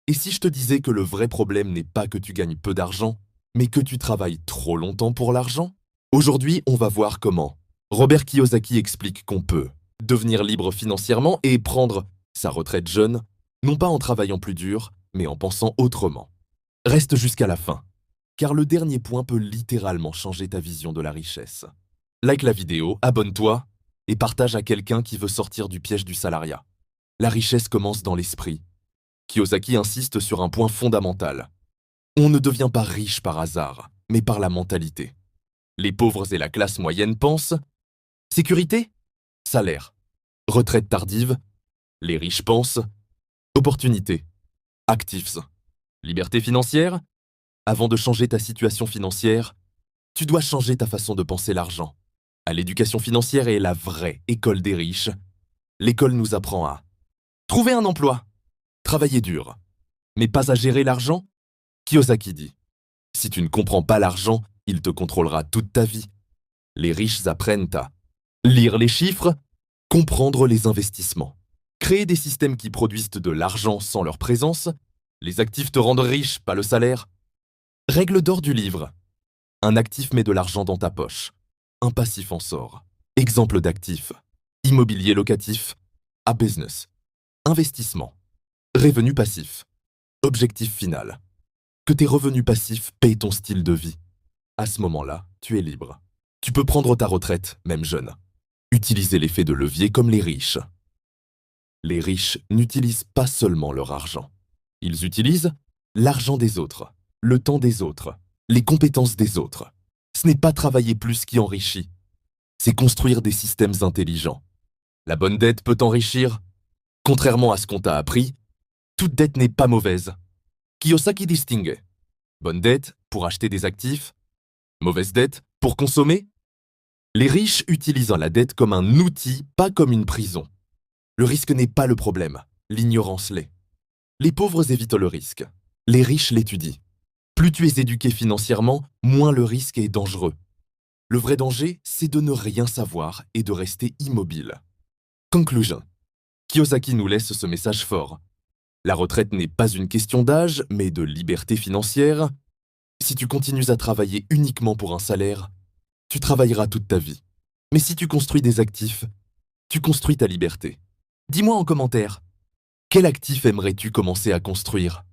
Et si je te disais que le vrai problème n'est pas que tu gagnes peu d'argent, mais que tu travailles trop longtemps pour l'argent? Aujourd'hui, on va voir comment. Robert Kiyosaki explique qu'on peut devenir libre financièrement et prendre sa retraite jeune, non pas en travaillant plus dur, mais en pensant autrement. Reste jusqu'à la fin, car le dernier point peut littéralement changer ta vision de la richesse. Like la vidéo, abonne-toi et partage à quelqu'un qui veut sortir du piège du salariat. La richesse commence dans l'esprit. Kiyosaki insiste sur un point fondamental. On ne devient pas riche par hasard, mais par la mentalité. Les pauvres et la classe moyenne pensent sécurité, salaire, retraite tardive. Les riches pensent opportunité, actifs, liberté financière. Avant de changer ta situation financière, tu dois changer ta façon de penser l'argent. À l'éducation financière est la vraie école des riches. L'école nous apprend à trouver un emploi, travailler dur, mais pas à gérer l'argent. Kiyosaki dit, si tu ne comprends pas l'argent, il te contrôlera toute ta vie. Les riches apprennent à lire les chiffres, comprendre les investissements, créer des systèmes qui produisent de l'argent sans leur présence. Les actifs te rendent riche, pas le salaire. Règle d'or du livre. Un actif met de l'argent dans ta poche. Un passif en sort. Exemple d'actif. Immobilier locatif. A business. Investissement. Revenu passif. Objectif final. Que tes revenus passifs payent ton style de vie. À ce moment-là, tu es libre. Tu peux prendre ta retraite, même jeune. Utiliser l'effet de levier comme les riches. Les riches n'utilisent pas seulement leur argent. Ils utilisent l'argent des autres, le temps des autres, les compétences des autres. Ce n'est pas travailler plus qui enrichit, c'est construire des systèmes intelligents. La bonne dette peut t'enrichir. Contrairement à ce qu'on t'a appris, toute dette n'est pas mauvaise. Kiyosaki distingue. Bonne dette pour acheter des actifs, mauvaise dette pour consommer. Les riches utilisent la dette comme un outil, pas comme une prison. Le risque n'est pas le problème, l'ignorance l'est. Les pauvres évitent le risque, les riches l'étudient. Plus tu es éduqué financièrement, moins le risque est dangereux. Le vrai danger, c'est de ne rien savoir et de rester immobile. Conclusion. Kiyosaki nous laisse ce message fort. La retraite n'est pas une question d'âge, mais de liberté financière. Si tu continues à travailler uniquement pour un salaire, tu travailleras toute ta vie. Mais si tu construis des actifs, tu construis ta liberté. Dis-moi en commentaire, quel actif aimerais-tu commencer à construire ?